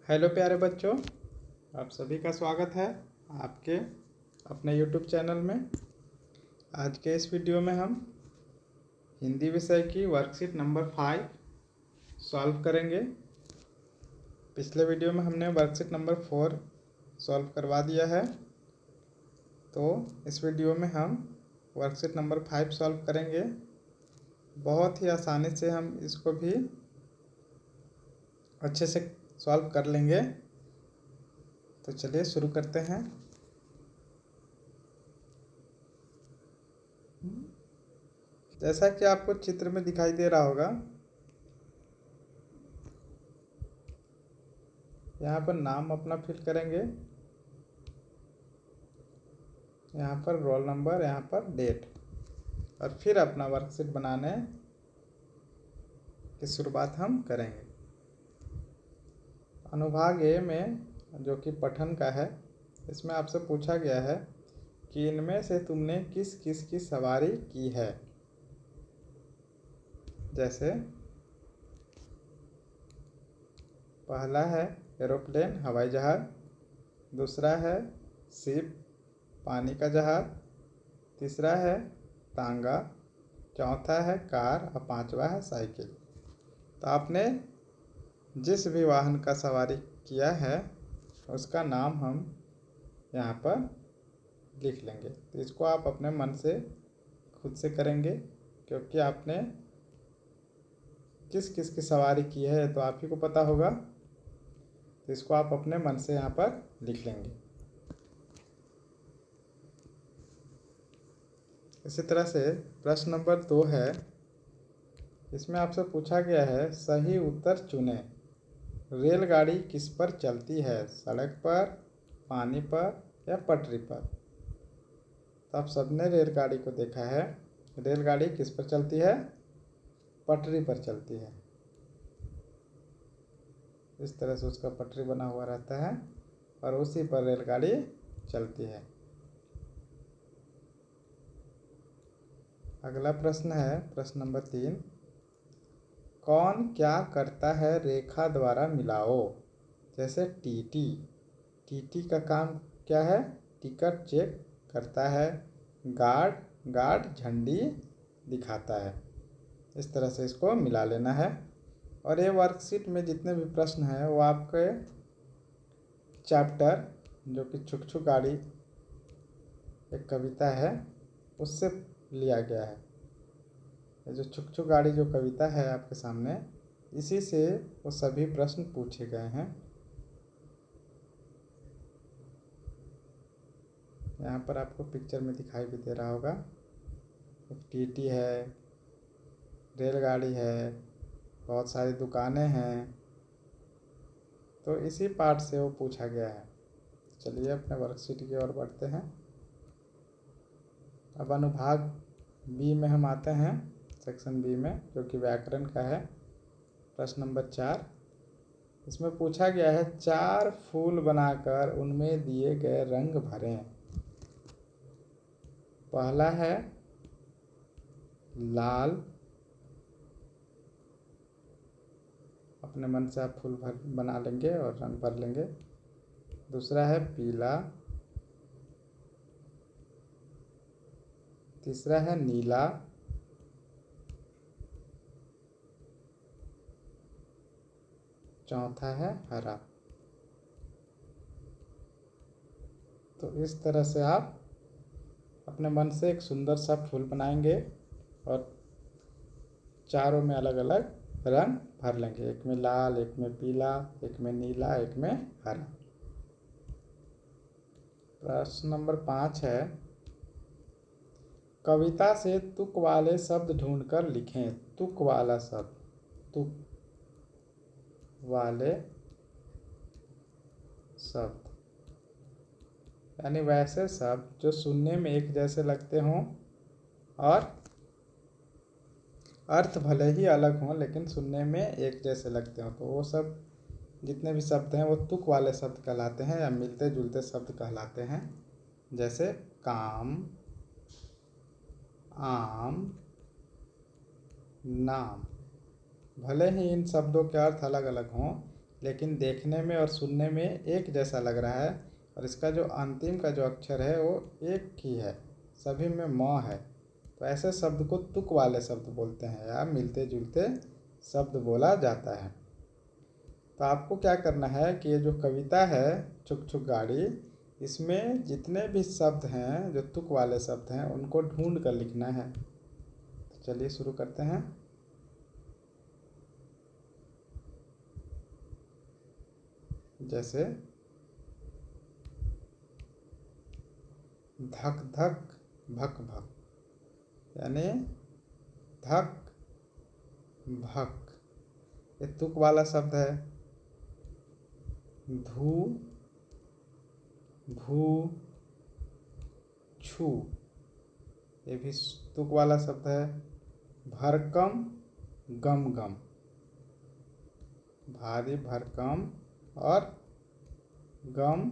Hello प्यारे बच्चों, आप सभी का स्वागत है आपके अपने यूट्यूब चैनल में। आज के इस वीडियो में हम हिंदी विषय की वर्कशीट नंबर 5 सॉल्व करेंगे। पिछले वीडियो में हमने वर्कशीट नंबर 4 सॉल्व करवा दिया है, तो इस वीडियो में हम वर्कशीट नंबर 5 सॉल्व करेंगे। बहुत ही आसानी से हम इसको भी अच्छे से सॉल्व कर लेंगे। तो चलिए शुरू करते हैं। जैसा कि आपको चित्र में दिखाई दे रहा होगा, यहाँ पर नाम अपना फिल करेंगे, यहाँ पर रोल नंबर, यहाँ पर डेट, और फिर अपना वर्कशीट बनाने की शुरुआत हम करेंगे। अनुभाग ए में जो कि पठन का है, इसमें आपसे पूछा गया है कि इनमें से तुमने किस किस की सवारी की है। जैसे पहला है एरोप्लेन, हवाई जहाज, दूसरा है शिप, पानी का जहाज, तीसरा है तांगा, चौथा है कार और पांचवा है साइकिल। तो आपने जिस भी वाहन का सवारी किया है उसका नाम हम यहाँ पर लिख लेंगे। तो इसको आप अपने मन से खुद से करेंगे, क्योंकि आपने किस किस की सवारी की है तो आप ही को पता होगा। तो इसको आप अपने मन से यहाँ पर लिख लेंगे। इसी तरह से प्रश्न नंबर 2 है, इसमें आपसे पूछा गया है सही उत्तर चुनें। रेलगाड़ी किस पर चलती है, सड़क पर, पानी पर या पटरी पर। तो आप सबने रेलगाड़ी को देखा है। रेलगाड़ी किस पर चलती है? पटरी पर चलती है। इस तरह से उसका पटरी बना हुआ रहता है और उसी पर रेलगाड़ी चलती है। अगला प्रश्न है प्रश्न नंबर 3, कौन क्या करता है रेखा द्वारा मिलाओ। जैसे टीटी, टीटी का काम क्या है? टिकट चेक करता है। गार्ड, गार्ड झंडी दिखाता है। इस तरह से इसको मिला लेना है। और ये वर्कशीट में जितने भी प्रश्न हैं वो आपके चैप्टर जो कि छुक छुक गाड़ी एक कविता है उससे लिया गया है। ये जो छुक छुक गाड़ी जो कविता है आपके सामने, इसी से वो सभी प्रश्न पूछे गए हैं। यहाँ पर आपको पिक्चर में दिखाई भी दे रहा होगा, एक टीटी है, रेलगाड़ी है, बहुत सारी दुकानें हैं। तो इसी पार्ट से वो पूछा गया है। चलिए अपने वर्कशीट की ओर बढ़ते हैं। अब अनुभाग बी में हम आते हैं, सेक्शन बी में, जो कि व्याकरण का है। प्रश्न नंबर 4, इसमें पूछा गया है 4 फूल बनाकर उनमें दिए गए रंग भरें। पहला है लाल, अपने मन से आप फूल बना लेंगे और रंग भर लेंगे। दूसरा है पीला, तीसरा है नीला, चौथा है हरा। तो इस तरह से आप अपने मन से एक सुंदर सा फूल बनाएंगे और चारों में अलग अलग रंग भर लेंगे। एक में लाल, एक में पीला, एक में नीला, एक में हरा। प्रश्न नंबर 5 है, कविता से तुक वाले शब्द ढूंढकर लिखें। तुक वाला शब्द, तुक वाले शब्द यानी वैसे शब्द जो सुनने में एक जैसे लगते हों और अर्थ भले ही अलग हों लेकिन सुनने में एक जैसे लगते हों। तो वो सब जितने भी शब्द हैं वो तुक वाले शब्द कहलाते हैं या मिलते जुलते शब्द कहलाते हैं। जैसे काम, आम, नाम। भले ही इन शब्दों के अर्थ अलग अलग हों लेकिन देखने में और सुनने में एक जैसा लग रहा है, और इसका जो अंतिम का जो अक्षर है वो एक ही है, सभी में म है। तो ऐसे शब्द को तुक वाले शब्द बोलते हैं या मिलते जुलते शब्द बोला जाता है। तो आपको क्या करना है कि ये जो कविता है छुक छुक गाड़ी, इसमें जितने भी शब्द हैं जो तुक वाले शब्द हैं उनको ढूंढ कर लिखना है। तो चलिए शुरू करते हैं। जैसे धक धक भक भक, यानी धक भक, ये तुक वाला शब्द है। धू भू छू, ये भी तुक वाला शब्द है। भरकम गम गम, भारी भरकम और गम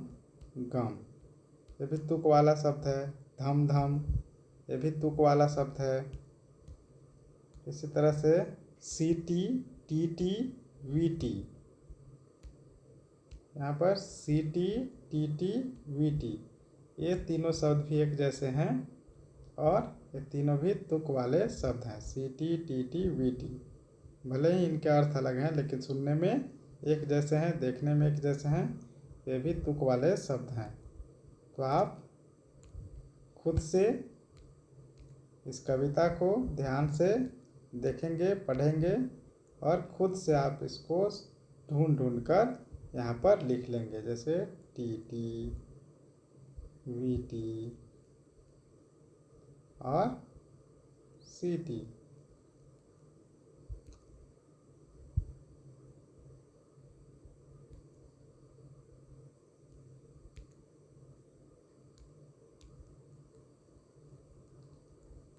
गम, ये भी तुक वाला शब्द है। धम धम, ये भी तुक वाला शब्द है। इसी तरह से सीटी टीटी वीटी, यहाँ पर सीटी टीटी वीटी, ये तीनों शब्द भी एक जैसे हैं और ये तीनों भी तुक वाले शब्द हैं। सीटी टीटी वीटी, भले ही इनके अर्थ अलग हैं लेकिन सुनने में एक जैसे हैं, देखने में एक जैसे हैं, ये भी तुक वाले शब्द हैं। तो आप खुद से इस कविता को ध्यान से देखेंगे, पढ़ेंगे और खुद से आप इसको ढूंढ ढूंढ कर यहाँ पर लिख लेंगे। जैसे टी टी वी टी और C T.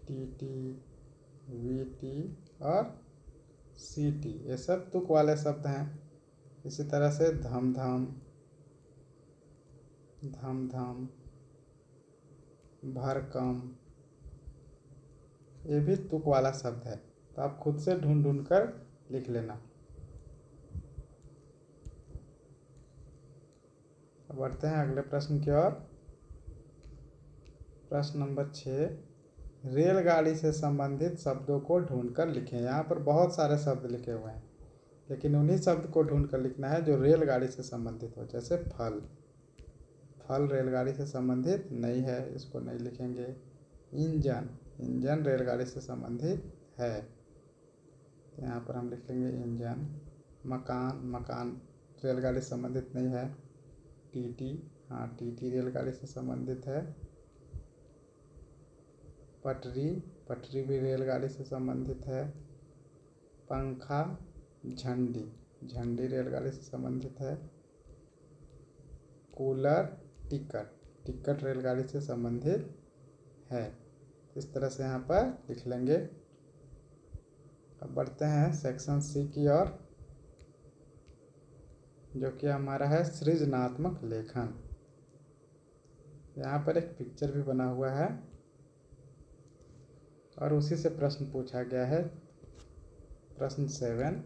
T T V T और सी टी, ये सब तुक वाले शब्द हैं। इसी तरह से धम धम, धम धम, भरकम, ये भी तुक वाला शब्द है। तो आप खुद से ढूंढ ढूंढ कर लिख लेना। अब बढ़ते हैं अगले प्रश्न की ओर। प्रश्न नंबर 6, रेलगाड़ी से संबंधित शब्दों को ढूंढकर लिखें। यहाँ पर बहुत सारे शब्द लिखे हुए हैं, लेकिन उन्हीं शब्द को ढूंढकर लिखना है जो रेलगाड़ी से संबंधित हो। जैसे फल, फल रेलगाड़ी से संबंधित नहीं है, इसको नहीं लिखेंगे। इंजन, इंजन रेलगाड़ी से संबंधित है, तो यहाँ पर हम लिख लेंगे इंजन। मकान, मकान रेलगाड़ी से संबंधित नहीं है। टीटी, हाँ टीटी रेलगाड़ी से संबंधित है। पटरी, पटरी भी रेलगाड़ी से संबंधित है। पंखा, झंडी, झंडी रेलगाड़ी से संबंधित है। कूलर, टिकट, टिकट रेलगाड़ी से संबंधित है। इस तरह से यहाँ पर लिख लेंगे। अब बढ़ते हैं सेक्शन सी की ओर, जो कि हमारा है सृजनात्मक लेखन। यहाँ पर एक पिक्चर भी बना हुआ है और उसी से प्रश्न पूछा गया है। प्रश्न 7,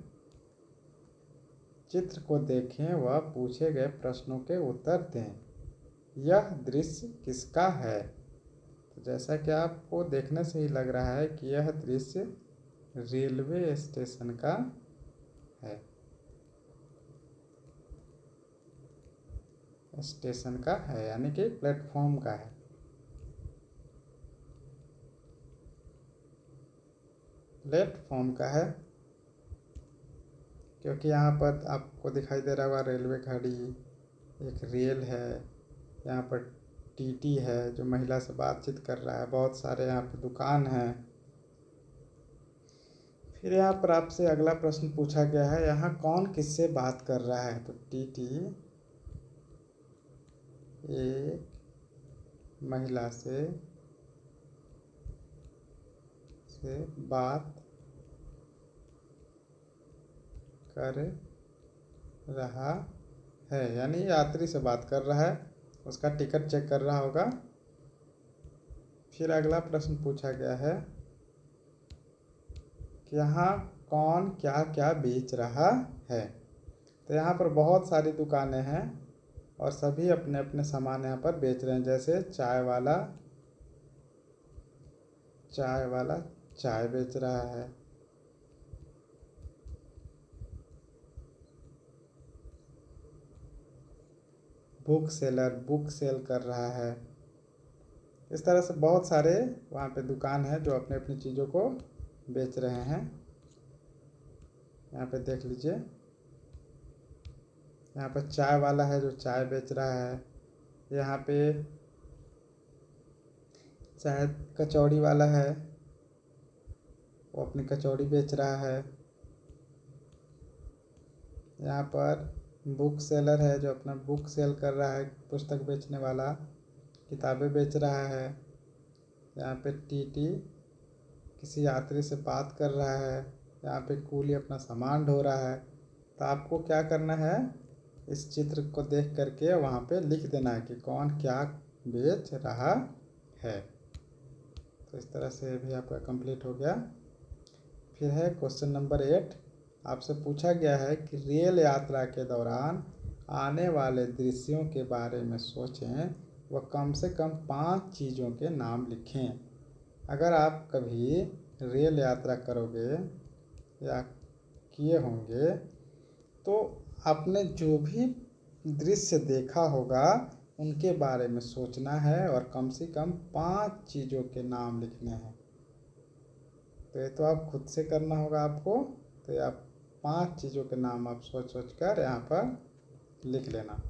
चित्र को देखें व पूछे गए प्रश्नों के उत्तर दें। यह दृश्य किसका है? तो जैसा कि आपको देखने से ही लग रहा है कि यह दृश्य रेलवे स्टेशन का है, स्टेशन का है यानी कि प्लेटफॉर्म का है। प्लेटफॉर्म का है क्योंकि यहाँ पर आपको दिखाई दे रहा होगा रेलवे घड़ी, एक रेल है, यहाँ पर टीटी है जो महिला से बातचीत कर रहा है, बहुत सारे यहाँ पर दुकान हैं। फिर यहाँ पर आपसे अगला प्रश्न पूछा गया है, यहाँ कौन किससे बात कर रहा है? तो टीटी एक महिला से बात कर रहा है, यानी यात्री से बात कर रहा है, उसका टिकट चेक कर रहा होगा। फिर अगला प्रश्न पूछा गया है कि यहाँ कौन क्या क्या बेच रहा है? तो यहाँ पर बहुत सारी दुकानें हैं और सभी अपने अपने सामान यहाँ पर बेच रहे हैं। जैसे चाय वाला चाय बेच रहा है, बुक सेलर बुक सेल कर रहा है। इस तरह से बहुत सारे वहाँ पे दुकान है जो अपने अपनी चीज़ों को बेच रहे हैं। यहाँ पे देख लीजिए, यहाँ पर चाय वाला है जो चाय बेच रहा है। यहाँ पे चाय कचौड़ी वाला है, वो अपनी कचौड़ी बेच रहा है। यहाँ पर बुक सेलर है जो अपना बुक सेल कर रहा है, पुस्तक बेचने वाला किताबें बेच रहा है। यहाँ पे टीटी किसी यात्री से बात कर रहा है। यहाँ पे कूली अपना सामान ढो रहा है। तो आपको क्या करना है, इस चित्र को देख करके वहाँ पे लिख देना है कि कौन क्या बेच रहा है। तो इस तरह से भी आपका कंप्लीट हो गया। फिर है क्वेश्चन नंबर 8। आपसे पूछा गया है कि रेल यात्रा के दौरान आने वाले दृश्यों के बारे में सोचें व कम से कम 5 चीज़ों के नाम लिखें। अगर आप कभी रेल यात्रा करोगे या किए होंगे तो आपने जो भी दृश्य देखा होगा उनके बारे में सोचना है और कम से कम 5 चीज़ों के नाम लिखने हैं। तो ये तो आप खुद से करना होगा आपको। तो आप 5 चीज़ों के नाम आप सोच कर यहाँ पर लिख लेना।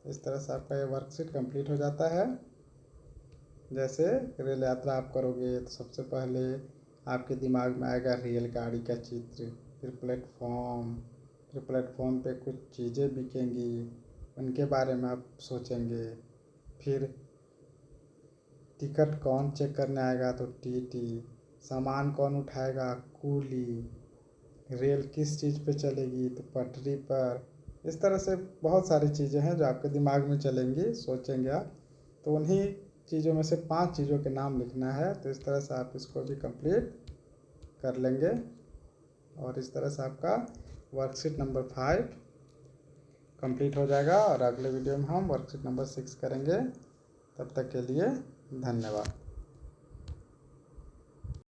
इस तरह से आपका ये वर्कशीट कंप्लीट हो जाता है। जैसे रेल यात्रा आप करोगे तो सबसे पहले आपके दिमाग में आएगा रेलगाड़ी का चित्र, फिर प्लेटफॉर्म पे कुछ चीज़ें बिकेंगी, उनके बारे में आप सोचेंगे। फिर टिकट कौन चेक करने आएगा तो टीटी, सामान कौन उठाएगा कूली, रेल किस चीज़ पे चलेगी तो पटरी पर। इस तरह से बहुत सारी चीज़ें हैं जो आपके दिमाग में चलेंगी, सोचेंगे आप। तो उन्हीं चीज़ों में से 5 चीज़ों के नाम लिखना है। तो इस तरह से आप इसको भी कंप्लीट कर लेंगे और इस तरह से आपका वर्कशीट नंबर 5 कंप्लीट हो जाएगा और अगले वीडियो में हम वर्कशीट नंबर 6 करेंगे। तब तक के लिए धन्यवाद।